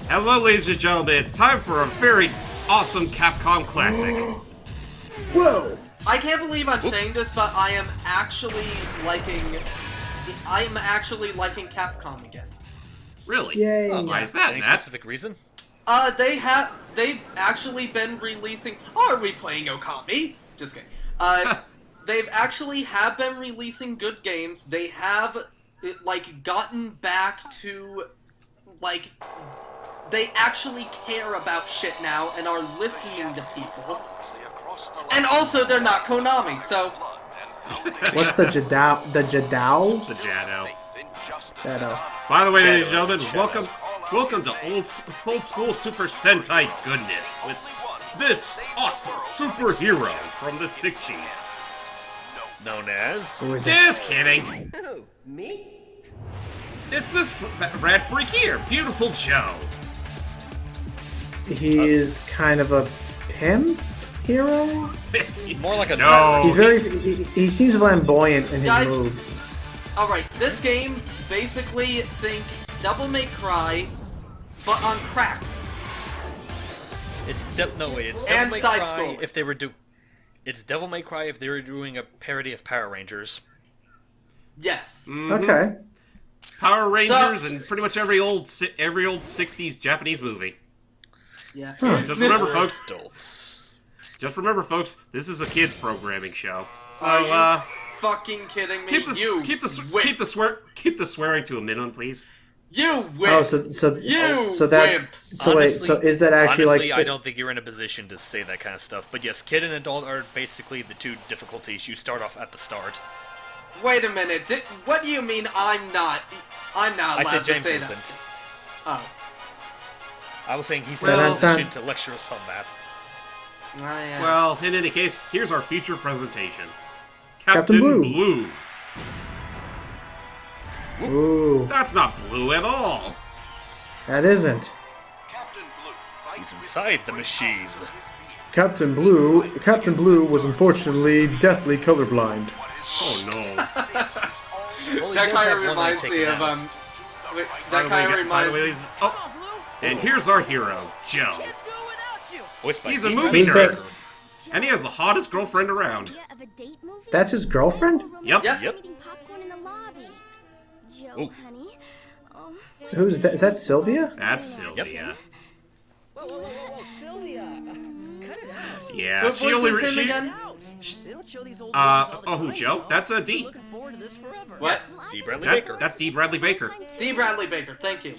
Hello, ladies and gentlemen. It's time for a very awesome Capcom classic. Whoa! I can't believe I'm saying this, but I am actually liking Capcom again. Really? Yay. Why is that, Any Matt? specific reason? They've actually been releasing. Are we playing Okami? Just kidding. They've actually have been releasing good games. They have gotten back to they actually care about shit now and are listening to people. And also, they're not Konami, so. What's the Jadao? The Jadao? The Jado. Shadow. By the way, ladies and gentlemen, welcome to old school Super Sentai goodness with this awesome superhero from the 60s. Known as... Who is it? Just kidding. Who? Me? It's this rad freak here, Viewtiful Joe. He is kind of a pimp hero? More like a... No. He's very. He seems flamboyant in his Guys. moves. Alright, this game basically think Devil May Cry, but on crack. It's Devil May And Cry side-scroller. if they were It's Devil May Cry if they were doing a parody of Power Rangers. Yes. Okay. Power Rangers and pretty much every old 60s Japanese movie. Yeah. Just remember, folks. Adults. Just remember, folks. This is a kids programming show. So, Are you fucking kidding me? keep the swearing to a minimum, please. You win. Oh, wimp. so Honestly, wait, so is that actually honestly, like? I don't think you're in a position to say that kind of stuff. But yes, kid and adult are basically the two difficulties you start off at the start. Wait a minute. What do you mean I'm not allowed I said to James say isn't. that? Oh. I was saying he's Well- in a position to lecture us on that. Yeah. Well, in any case, here's our feature presentation. Captain Blue. Blue. Ooh, That's not blue at all. that isn't. He's inside the machine. Captain Blue. Captain Blue was unfortunately deathly colorblind. Oh no. Well, he that does kind have of one eye reminds me taken of out. That kind of reminds me. Oh, and here's our hero, Joe. Voiced by He's a Dean movie Who's nerd, that? and he has the hottest girlfriend around. That's his girlfriend? Yep. Yep. Yep. Joe, Ooh. honey. Oh, Who's that? Is that Sylvia? That's Sylvia. Whoa, Sylvia! Cut it out. Yeah, What she voice only is him she, again? They don't show these old movies all the who, time. Joe? That's a D. Looking forward to this forever. What? D. Bradley Baker. That's D. Bradley Baker. D. Bradley Baker. Thank you.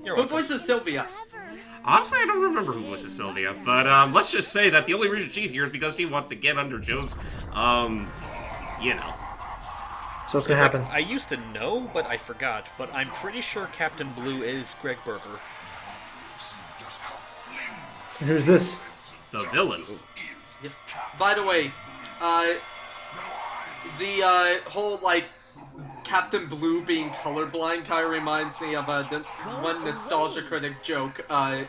You're Who welcome. voices Sylvia? Honestly, I don't remember who voices Sylvia, but let's just say that the only reason she's here is because she wants to get under Joe's, you know. So what's gonna happen? I used to know, but I forgot. But I'm pretty sure Captain Blue is Greg Berger. And who's this? The villain. Yep. By the way, the whole Captain Blue being colorblind kind of reminds me of the one nostalgia critic joke. I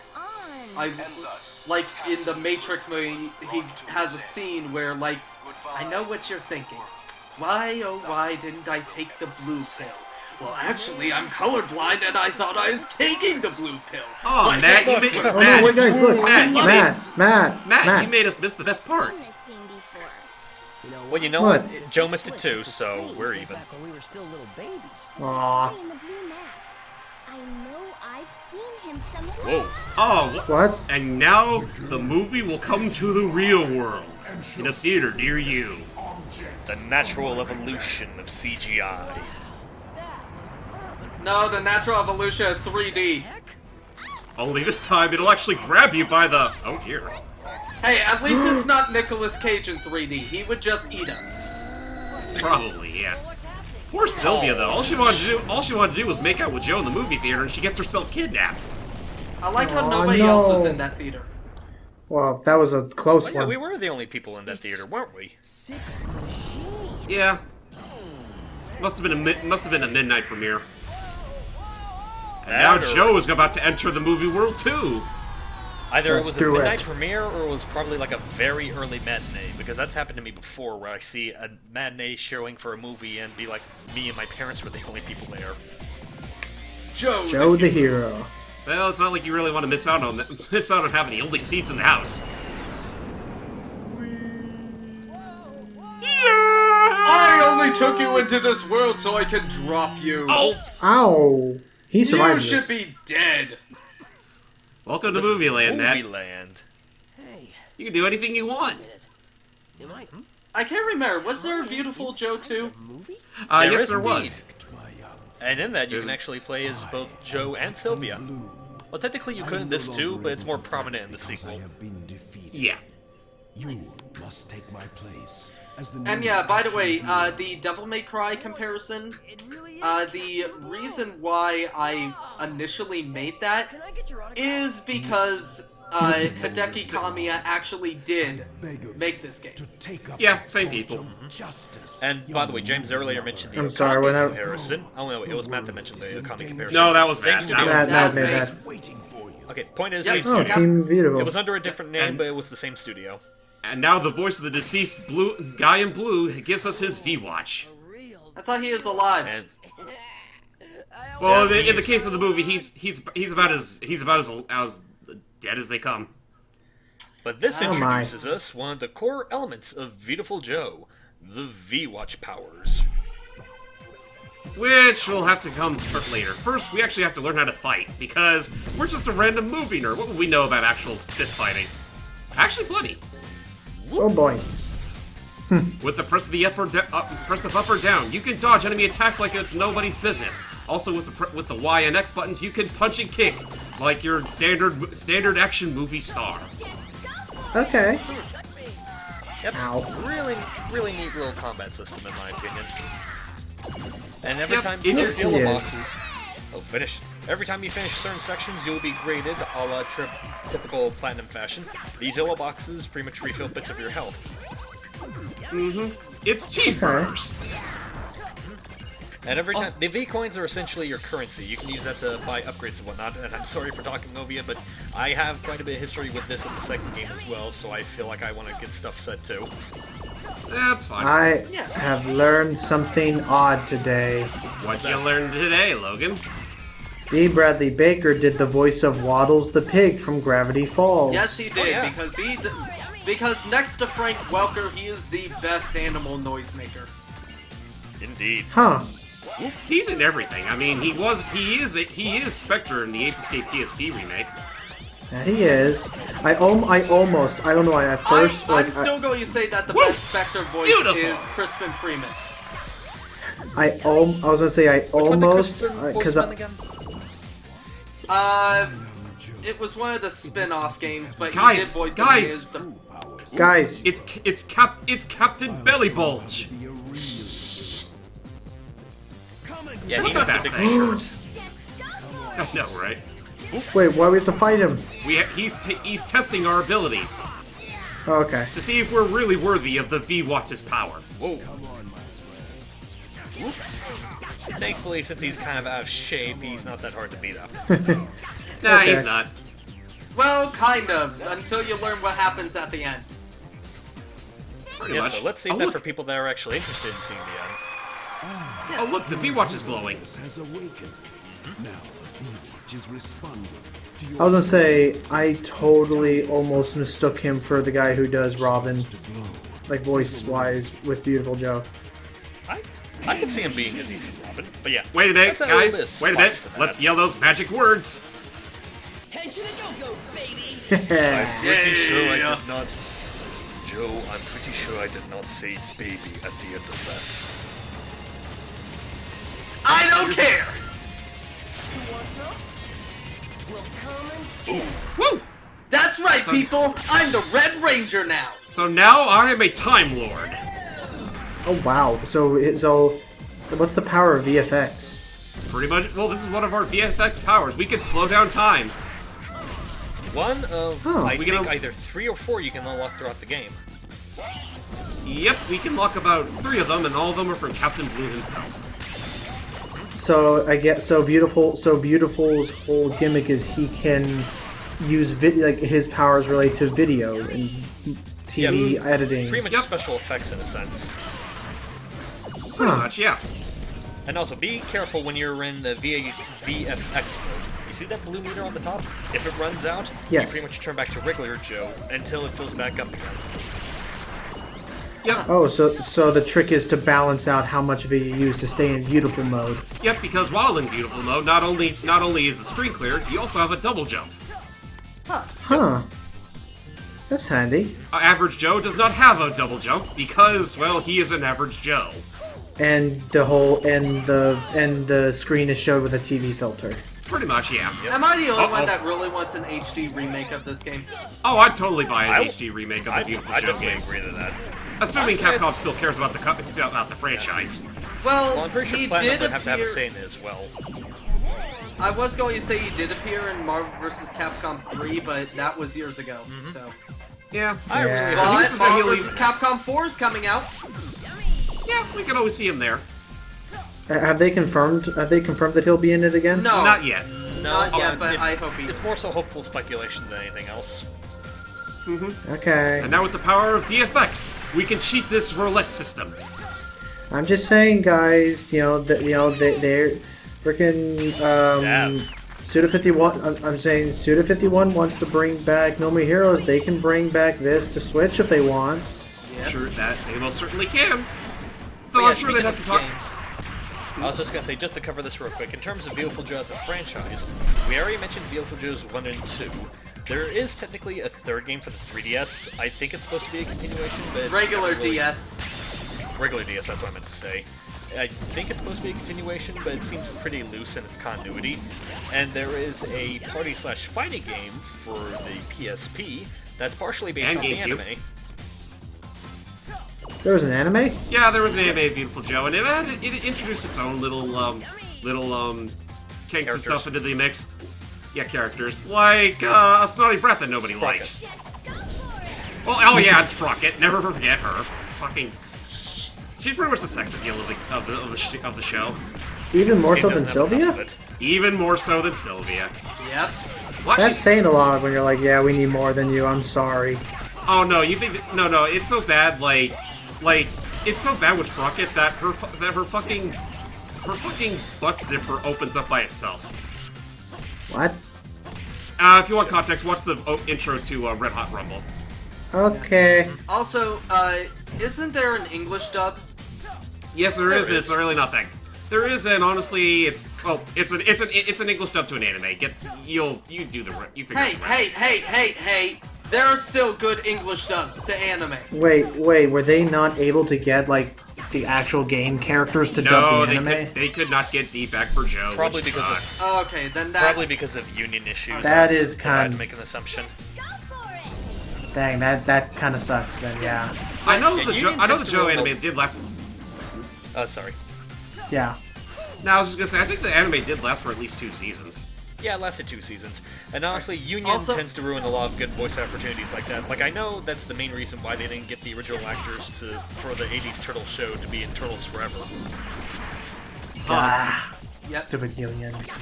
like in the Matrix movie, he has a scene where I know what you're thinking. Why, oh why didn't I take the blue pill? Well, actually, I'm colorblind and I thought I was taking the blue pill. Oh, Matt, you made Oh no, wait, guys, look! Matt, Matt, you made us miss the best part. You know, Well, you know What? what? Joe missed it too, so we're even. Back when we were still little babies. Aw. In the blue mask. I know I've seen him somewhere. Whoa. Oh, What? and now the movie will come to the real world in a theater near you. The natural evolution of CGI. No, the natural evolution of 3D. Only this time it'll actually grab you by the... Oh dear. Hey, at least it's not Nicolas Cage in 3D. He would just eat us. Probably, yeah. Poor Sylvia, though. All she wanted to do was make out with Joe in the movie theater, and she gets herself kidnapped. I like how Aw, nobody else was no. in that theater. Well, that was a close Oh, yeah, one. we were the only people in that theater, weren't we? Yeah. Must have been a midnight premiere. And now That or- Joe is about to enter the movie world too. Either Let's it was do a midnight it. premiere or it was probably like a very early matinee, because that's happened to me before where I see a matinee showing for a movie and be like, me and my parents were the only people there. Joe. Joe the hero. Well, it's not like you really want to miss out on having the only seats in the house. I only took you into this world so I can drop you. Oh! Ow! He You survived should this. be dead. Welcome to Movie Land, Nat. Movie Land. Hey, You can do anything you want. am I I can't remember. Was there a Viewtiful Joe too? movie? Yes, is there indeed. was. And in that, you can actually play as both Joe and Sylvia. Well, technically you could in this too, but it's more prominent in the sequel. Yeah. You must take my place as the And yeah, by the way, the Devil May Cry comparison, It really is. the reason why I initially made that Can I get your autograph? is because Hideki Kamiya actually did make this game. to take up Yeah, same people. justice. And by the way, James earlier mentioned the I'm Okami sorry, when I- comparison. Oh no, it was Matt that mentioned the Okami comparison. No, that was Same Matt. studio. Matt That's made me. that. Waiting for you. Okay, point is, Yeah. same Oh, studio. Team Viewtiful. It was under a different name, And- but it was the same studio. And now the voice of the deceased guy in blue gives us his V-Watch. Real. I thought he was alive. And Well, Yeah, in the case of the movie, he's about as dead as they come. but this Oh my. introduces us one of the core elements of Viewtiful Joe, the V-Watch powers. Which will have to come later. First, we actually have to learn how to fight, because we're just a random movie nerd. What would we know about actual fist fighting? Actually, plenty. Oh boy. With the press of the press of up or down, you can dodge enemy attacks like it's nobody's business. Also, with the Y and X buttons, you can punch and kick like your standard action movie star. Okay. Yep. Ow. Really neat little combat system, in my opinion. And every Yep, time it you is. finish yellow Yes. boxes, finish. Every time you finish certain sections, you'll be graded a la typical platinum fashion. These yellow boxes pretty much refill bits of your health. It's cheeseburgers. And every time, the V coins are essentially your currency. You can use that to buy upgrades and whatnot. And I'm sorry for talking over you, but I have quite a bit of history with this in the second game as well, so I feel like I want to get stuff set too. That's fine. I have learned something odd today. What'd you learn today, Logan? D. Bradley Baker did the voice of Waddles the pig from Gravity Falls. Yes, he did, Oh, yeah. because next to Frank Welker, he is the best animal noisemaker. Indeed. Huh. He's in everything. I mean, he is Spectre in the Ape Escape PSP remake. Yeah, he is. I don't know why at first, I'm still going to say that the best Spectre voice Beautiful. is Crispin Freeman. I was gonna say I almost, because Voice again? It was one of the spin-off games, but he did Guys, voice guys. the guys, It's Captain Belly Bulge. Yeah, he Look at got that the big thing. shirt. I know, right? wait, why do we have to fight him? He's testing our abilities Oh, okay. to see if we're really worthy of the V-Watch's power. Whoa. Thankfully, since he's kind of out of shape, he's not that hard to beat up. Nah, Okay. he's not. Well, kind of, until you learn what happens at the end. Pretty Yes, much. but let's save Oh, that look. for people that are actually interested in seeing the end. Oh, look, the V-Watch is glowing. Has awakened. Now the V-Watch is responding to your I was gonna say I totally almost mistook him for the guy who does Robin, glow. like voice-wise, with Beautiful Joe. I could see him being a decent Robin, but yeah. Wait a minute, that's a little bit guys. of Wait a spice minute. to that. Let's yell those magic words. Head to the go-go, baby! Pretty sure I did not. Joe, I'm pretty sure I did not say baby at the end of that. I don't care! You want some? Well, come and get it. Woo! That's right, people! I'm the Red Ranger now! So now I am a Time Lord. Oh wow. So what's the power of VFX? Pretty much. Well, this is one of our VFX powers. We can slow down time. One of, Oh. I We think, can- either 3 or 4 you can unlock throughout the game. Yep, we can lock about 3 of them, and all of them are from Captain Blue himself. So I get Beautiful's whole gimmick is he can use like his powers relate to video and TV Yeah, editing. Pretty much Yep. special effects in a sense. Pretty much, yeah. And also, be careful when you're in the VFX mode. You see that blue meter on the top? If it runs out, Yes. you pretty much turn back to regular Joe until it fills back up again. Yep. Oh, so the trick is to balance out how much of it you use to stay in beautiful mode. Yep, because while in beautiful mode, not only is the screen clear, you also have a double jump. Huh. That's handy. Average Joe does not have a double jump because, well, he is an average Joe. And the screen is showed with a TV filter. Pretty much, yeah. Am I the only one that really wants an HD remake of this game? Oh, I'd totally buy an HD remake of the Beautiful I Joe definitely games. agree to that. Assuming Honestly, Capcom still cares about the franchise. Well, I'm pretty he sure Platinum did would have to have a appear. say in it as well. I was going to say he did appear in Marvel vs. Capcom 3, but that was years ago. So, Yeah. I really Yeah. hope but He's Marvel really- vs. Capcom 4 is coming out. Yeah, we can always see him there. Have they confirmed that he'll be in it again? No, Not yet. not yet, but it's, I hope he is. It's more so hopeful speculation than anything else. Okay. And now with the power of VFX, we can cheat this roulette system. I'm just saying, guys. They're freaking Dev. Suda51. I'm saying Suda51 wants to bring back No More Heroes. They can bring back this to Switch if they want. Sure, that they most certainly can. But Though yeah, I'm sure they'd speaking have of to talk. games, I was just gonna say, just to cover this real quick, in terms of Viewtiful Joe as a franchise, we already mentioned Viewtiful Joe's 1 and 2. There is technically a third game for the 3DS. I think it's supposed to be a continuation, but it's Regular not really- DS. Regular DS, that's what I meant to say. I think it's supposed to be a continuation, but it seems pretty loose in its continuity. And there is a party/fighting game for the PSP that's partially based And on the GameCube. anime. There was an anime. Yeah, there was an anime of Beautiful Joe, and it introduced its own little kinks and Characters. stuff into the mix. Yeah, characters like a snotty breath that nobody likes. Well, oh yeah, and Sprocket. Never forget her. Fucking, she's pretty much the sex appeal of the show. Even more This so game than doesn't have enough Sylvia. of it. Even more so than Sylvia. Yep. What? That's saying a lot when you're like, yeah, we need more than you. I'm sorry. Oh no, you think that, no, it's so bad. Like it's so bad with Sprocket that her fucking butt zipper opens up by itself. What? If you want context, watch the intro to Red Hot Rumble. Okay. Also, isn't there an English dub? Yes, there is. There It's is. really not that. There is, and honestly, it's an English dub to an anime. You figure Hey, it out. hey! There are still good English dubs to anime. Wait. Were they not able to get like the actual game characters to No, dub the anime? they could not get D-Back for Joe. Probably which because of- sucked. Okay, then that. Probably because of union issues. That is if I had kind- to make an assumption. Dang, that kind of sucks. Then yeah. I know Yeah, the Union Joe tends to roll anime both. did last. Sorry. Yeah. No, I was just gonna say I think the anime did last for at least 2 seasons. Yeah, it lasted 2 seasons. And honestly, Union Also- tends to ruin a lot of good voice opportunities like that. Like, I know that's the main reason why they didn't get the original actors for the 80s Turtles show to be in Turtles Forever. Ah, Yep. stupid unions.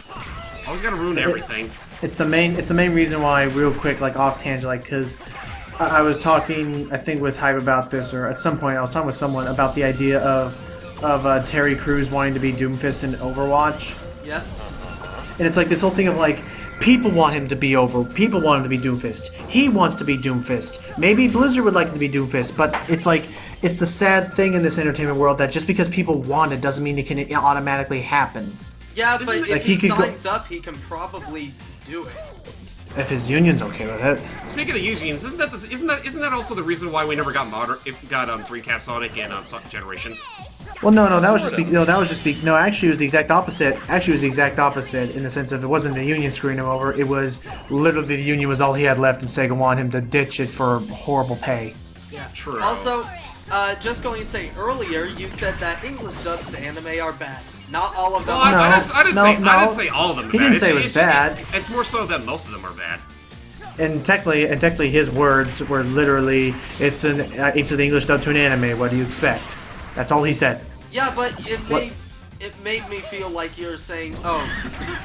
Always gotta ruin everything. It's the main reason why, real quick, like off tangent, like because I was talking, I think, with Hype about this, or at some point I was talking with someone about the idea of Terry Crews wanting to be Doomfist in Overwatch, Yep. and it's like this whole thing of like people want him to be people want him to be Doomfist. He wants to be Doomfist. Maybe Blizzard would like him to be Doomfist, but it's like it's the sad thing in this entertainment world that just because people want it doesn't mean it can automatically happen. Yeah, but Isn't it- if like, he he could go- signs up, he can probably do it. If his union's okay with it. Speaking of unions, isn't that also the reason why we never got Dreamcast Sonic in Generations? Well, no, that was Sort just actually it was the exact opposite. Actually, it was the exact opposite in the sense of it wasn't the union screwing him over. It was literally the union was all he had left, and Sega wanted him to ditch it for horrible pay. Yeah. True. Also, just going to say earlier, you said that English dubs to anime are bad. Not all of them. Well, are I bad. didn't say all of them. Are He bad. didn't say it was bad. It's more so that most of them are bad. And technically, his words were literally, "It's an it's an English dub to an anime. What do you expect?" That's all he said. Yeah, but What? it made me feel like you're saying, oh,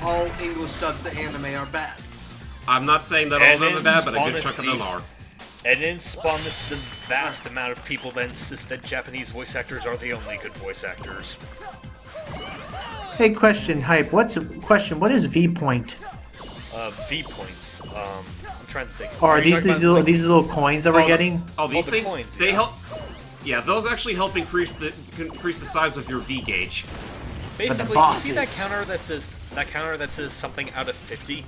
all English dubs to anime are bad. I'm not saying that all of And them are bad, but a Spawn good of chunk of them the- are. And then spawn the vast amount of people that insist that Japanese voice actors are the only good voice actors. Hey, question, Hype. What is Viewpoint? V points. I'm trying to think. Or are you these talking about, these little coins that we're getting? Oh, these the things, coins, they yeah. help. Yeah, those actually help increase the size of your V gauge. Basically, you see that counter that says something out of 50?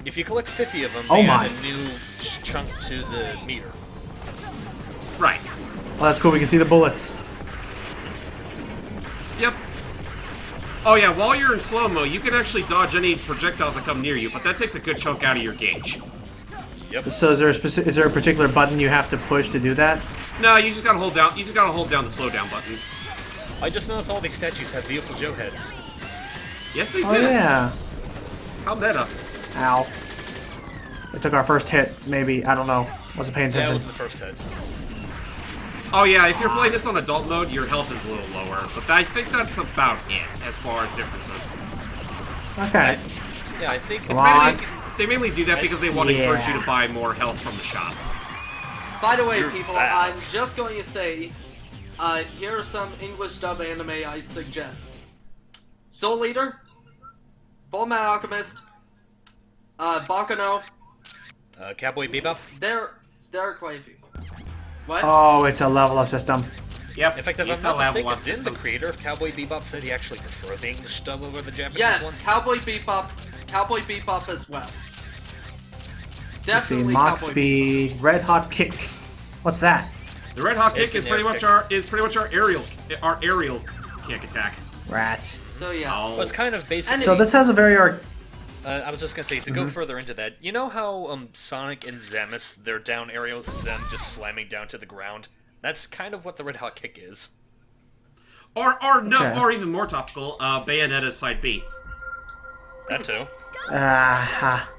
If you collect 50 of them, Oh they my. add a new chunk to the meter. Right. Well, that's cool. We can see the bullets. Yep. Oh yeah, while you're in slow-mo, you can actually dodge any projectiles that come near you, but that takes a good chunk out of your gauge. Yep. So is there a particular button you have to push to do that? No, you just gotta hold down. You just gotta hold down the slowdown button. I just noticed all these statues have Viewtiful Joe heads. Yes, they Oh did. yeah. How meta. Ow. We took our first hit. Maybe I don't know. Wasn't paying That attention. was the first head. Oh yeah, if you're playing this on adult mode, your health is a little lower, but I think that's about it as far as differences. Okay. Yeah, I think Come on. They mainly do that because they want to encourage you Yeah. to buy more health from the shop. By the way, You're people, fat. I'm just going to say, here are some English dub anime I suggest. Soul Eater, Fullmetal Alchemist, Baccano. Cowboy Bebop. There are quite a few. What? Oh, it's a level up system. Yep. In fact, if you I'm tell not level mistaken, up didn't the system. creator of Cowboy Bebop said he actually preferred the English dub over the Japanese Yes, one? Cowboy Bebop as well. Let's see, Definitely Mach Cowboy speed, red hot kick. What's that? The red hot kick It's is an pretty air much kick. our aerial kick attack. Rats. Bebop. So yeah. Oh. Well, it's kind of basic. And So this has a very I was just gonna say, to go further into that, you know how Sonic and Samus, their down aerials is them just slamming down to the ground? That's kind of what the red hot kick is. Or no, Okay. or even more topical, Bayonetta's side B. That too. ha.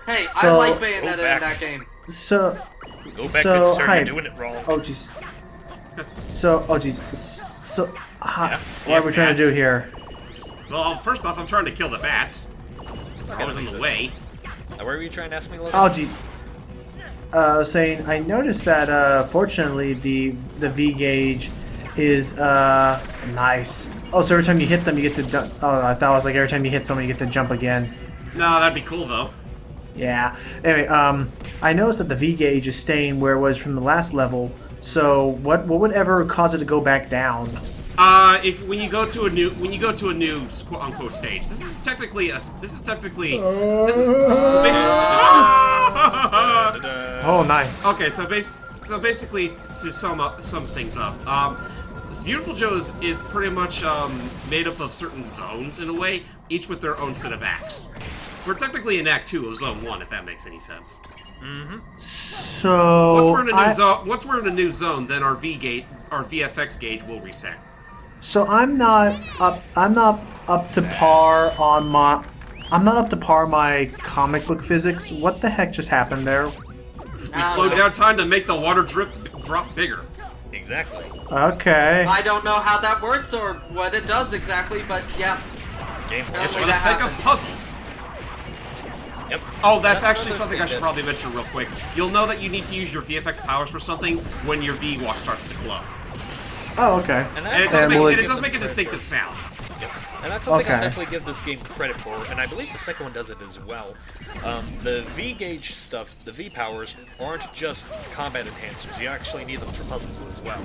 Hey, I So- like Go Bayonetta in back. that game. So Go back, So, good sir, hi. you're doing it wrong. oh jeez. So oh jeez. So Yeah. what are we trying to do here? Well, first off, I'm trying to kill the bats. I was in the way. What were you trying to ask me, Logan? Oh jeez. I was saying I noticed that fortunately the V gauge is nice. Oh, so every time you hit them, you get to jump. Oh, I thought it was like every time you hit someone, you get to jump again. No, that'd be cool though. Yeah. Anyway, I noticed that the V gauge is staying where it was from the last level. So what would ever cause it to go back down? If when you go to a new quote unquote stage, this is technically basically. Oh, nice. Okay, so basically to sum things up, this Viewtiful Joe is pretty much made up of certain zones in a way, each with their own set of acts. We're technically in Act 2 of Zone 1, if that makes any sense. So Once we're in a new zone, then our VFX gauge will reset. So I'm not up to par on my. I'm not up to par my comic book physics. What the heck just happened there? We slowed down time to make the water drop bigger. Exactly. Okay. I don't know how that works or what it does exactly, but yeah. Game It's It's Wait, for the that sake of happened. puzzles. Yep. Oh, that's actually another something thing I should that- probably mention real quick. You'll know that you need to use your VFX powers for something when your V watch starts to glow. Oh, okay. And And it that's does And make, will and it- it does make a distinctive sound. Yep. And that's something I Okay. definitely give this game credit for, and I believe the second one does it as well. The V gauge stuff, the V powers, aren't just combat enhancers. You actually need them for puzzles as well.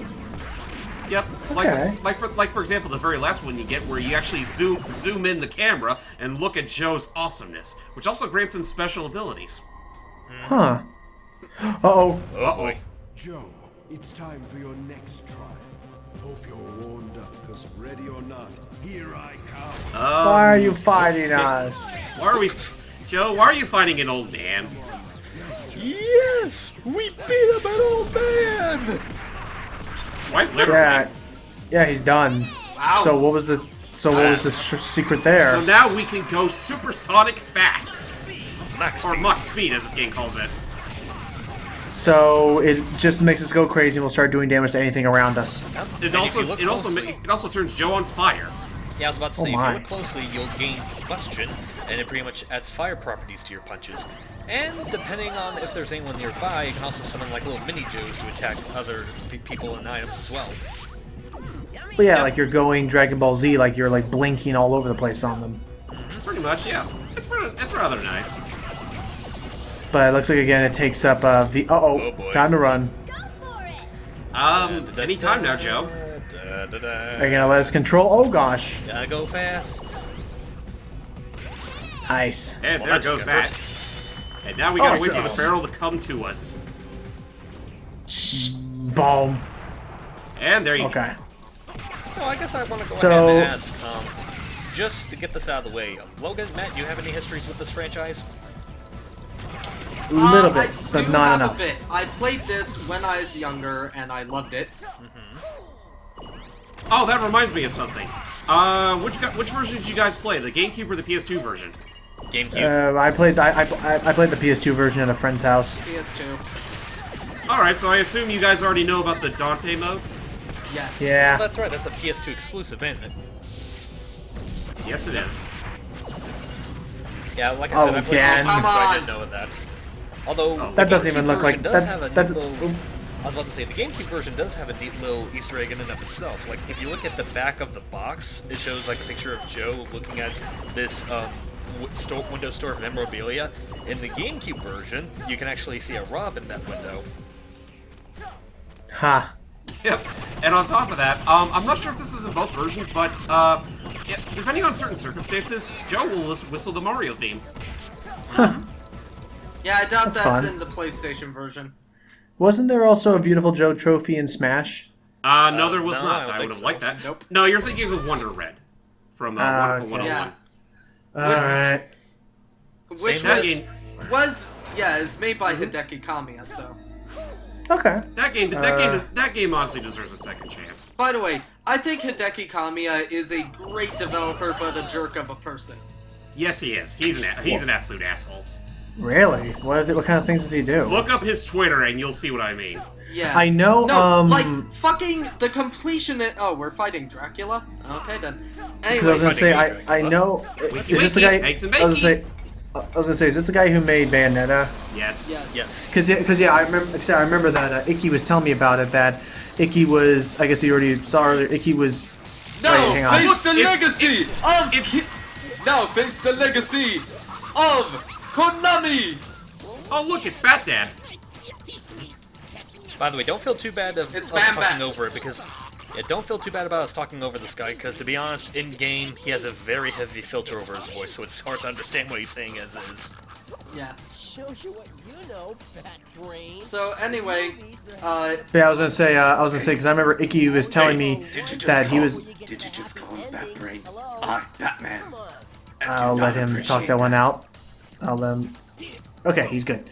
Yep. Okay. Like for example, the very last one you get where you actually zoom in the camera and look at Joe's awesomeness, which also grants him special abilities. Huh. Uh-oh. Oh boy. Joe, it's time for your next trial. Hope you're warmed up, because ready or not, here I come. Why are you fighting us? Why are we, Joe? Why are you fighting an old man? Yes! We beat up an old man! Quite literally. Yeah. Yeah, he's done. Wow. So what was the secret there? So now we can go supersonic fast, Max or speed. Mach speed as this game calls it. So it just makes us go crazy and we'll start doing damage to anything around us. Yep. It And if you look closely- it also turns Joe on fire. Yeah, I was about to Oh say, if my. you look closely, you'll gain combustion, and it pretty much adds fire properties to your punches. And depending on if there's anyone nearby, you can also summon like little mini Joes to attack other people and items as well. But yeah, like you're going Dragon Ball Z, like you're like blinking all over the place on them. Pretty much, yeah. It's rather nice. But it looks like again it takes up Oh, boy. time to run. Go for it. Anytime now, Joe. Are you gonna let us control? Oh gosh. Gotta go fast. Nice. And Well, there that took goes effort. that. And now we gotta wait for the Awesome. barrel to come to us. Boom. And there you go. Okay. So I guess I want to go So- ahead and ask, just to get this out of the way, Logan, Matt, do you have any histories with this franchise? A little bit, I but do not have enough. a bit. I played this when I was younger, and I loved it. Oh, that reminds me of something. Which version did you guys play? The GameCube or the PS2 version? GameCube. I played the PS2 version at a friend's house. PS2. Alright, so I assume you guys already know about the Dante mode? Yes. Yeah. That's right, that's a PS2 exclusive, isn't it? Yes, it is. Yeah, like I said, I played again. GameCube, so I Come didn't know that. Although, the That doesn't GameCube even look like- version does that- have a that's- neat little... I was about to say, the GameCube version does have a neat little Easter egg in and of itself. Like, if you look at the back of the box, it shows, like, a picture of Joe looking at this, window store of memorabilia. In the GameCube version, you can actually see a Rob in that window. Ha. Yep. And on top of that, I'm not sure if this is in both versions, but yeah, depending on certain circumstances, Joe will whistle the Mario theme. Yeah, I doubt That's that's fun. in the PlayStation version. Wasn't there also a Beautiful Joe trophy in Smash? No, there was no, I not. don't I think would have so. liked that. Nope. No, you're thinking of Wonder Red from Wonderful okay. 101. Alright. Which Same was, game. yeah, it's made by Hideki Kamiya, so. Okay. That game honestly deserves a second chance. By the way, I think Hideki Kamiya is a great developer, but a jerk of a person. Yes, he is. He's an absolute asshole. Really? What kind of things does he do? Look up his Twitter and you'll see what I mean. Yeah. I know, No, like, fucking the completion. Oh, we're fighting Dracula? Okay, then. Because I Anyway, was gonna say, Fighting I know. Is this the wakey, guy? eggs and I was gonna bakey. say. I was gonna say, is this the guy who made Bayonetta? Yes. yes. Yes. Because yeah, I remember that Icky was telling me about it. That Icky was, I guess you already saw earlier. Icky was. No, Wait, hang on. face the It's- legacy No, face the legacy of Konami! Oh, look, it's Fat Dad. By the way, don't feel too bad of It's us Bam talking Bam. over it, because... Yeah, don't feel too bad about us talking over this guy, because to be honest, in-game, he has a very heavy filter over his voice, so it's hard to understand what he's saying as is. Yeah. Shows you what you know, fat brain. So, anyway, Yeah, I was gonna say, because I remember Icky was telling me that he was. Did you just call him Bat Brain? I'm Batman. I'll let him talk that one out. I'll let him. Okay, he's good.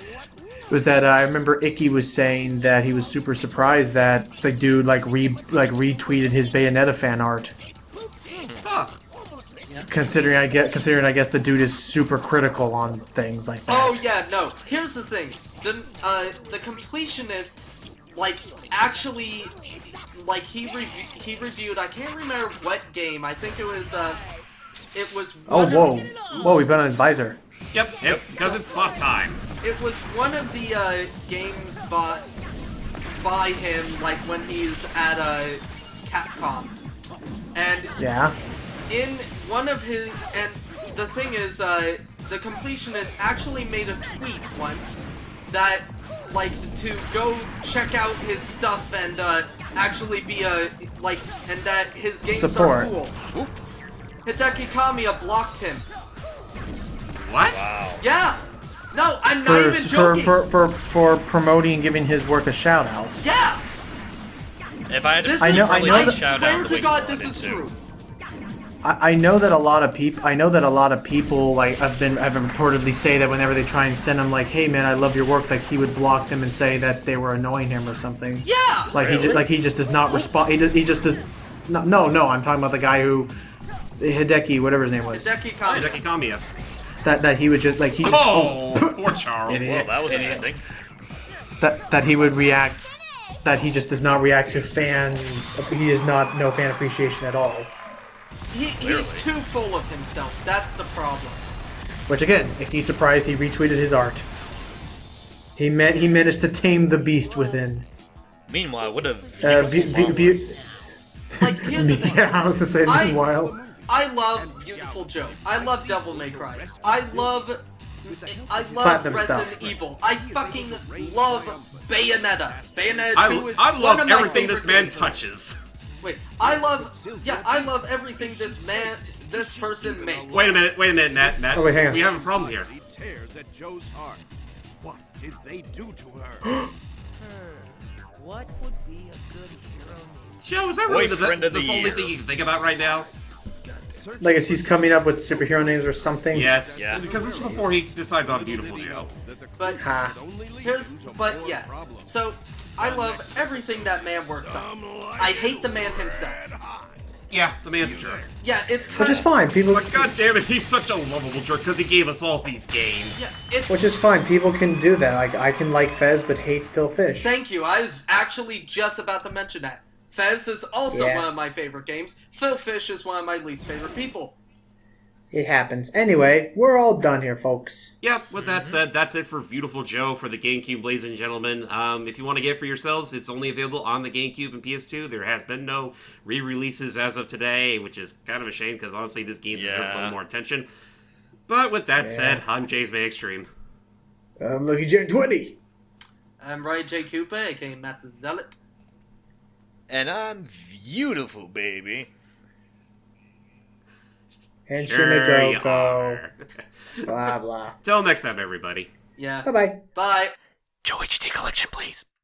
Was that I remember Icky was saying that he was super surprised that the dude retweeted his Bayonetta fan art. Huh. Considering I guess the dude is super critical on things like that. Oh yeah, no. Here's the thing. The completionist, like, actually, like, he reviewed, I can't remember what game. I think it was Oh, one whoa. of, Whoa, he put on his visor. Yep, it's because it's boss time. it was one of the games bought by him, like, when he's at Capcom. And Yeah. in one of his, and the thing is, the completionist actually made a tweet once that, like, to go check out his stuff and actually be and that his games Support. are cool. Oop. Hideki Kamiya blocked him. What? Wow. Yeah. No, I'm not even joking. For promoting and giving his work a shout out. Yeah. If I had to This I is. know I that- shout swear out the to way God, you this wanted is to. true. I know that a lot of people. I know that a lot of people like have reportedly say that whenever they try and send him like, "Hey man, I love your work," like he would block them and say that they were annoying him or something. Yeah. Like he just does not respond. He just does. No. I'm talking about the guy who Hideki, whatever his name was. Hideki Kamiya. Hideki Kamiya. That he would just like he just Oh, poor Charles. Idiot. Well, that was amazing. that he would react. That he just does not react to fan. He is not no fan appreciation at all. He's too full of himself. That's the problem. Which again, he's surprised he retweeted his art. He managed to tame the beast within. Meanwhile, what a Like, here's the thing. Yeah, I was gonna say I- meanwhile. I love Viewtiful Joe. I love Devil May Cry. I love I love Platinum Resident stuff. Evil. I fucking love Bayonetta. Bayonetta 2 is I one love of my everything this favorite man games. touches. Wait, I love everything this person makes. Wait a minute, Nat. Oh, wait, hang on. We have a problem here. He tears at Joe's heart. What did they do to her? What would be a good hero name? Joe, is that really Boyfriend of the only year. thing you can think about right now? Like, as he's coming up with superhero names or something? Yes. Yeah. Because this is before he decides on Beautiful Joe. But Ha. yeah. So I love everything that man works on. I hate the man himself. Yeah, the man's a jerk. Yeah, it's kind Which is fine. People, But god damn it, he's such a lovable jerk because he gave us all these games. Yeah, it's. which is fine. People can do that. Like, I can like Fez but hate Phil Fish. Thank you. I was actually just about to mention that. Fez is also Yeah. one of my favorite games. Phil Fish is one of my least favorite people. It happens. Anyway, we're all done here, folks. Yep, with that said, that's it for Beautiful Joe for the GameCube, ladies and gentlemen. If you want to get it for yourselves, it's only available on the GameCube and PS2. There has been no re-releases as of today, which is kind of a shame because honestly this game deserves a little more attention. But with that said, I'm JamesmanXtreme. I'm Lucky Jen 20. I'm Ray J. Cooper, aka Matt the Zealot. And I'm beautiful, baby. And Sure you Shinigoko. are. Blah, blah. Till next time, everybody. Yeah. Bye-bye. Bye. Joe HD Collection, please.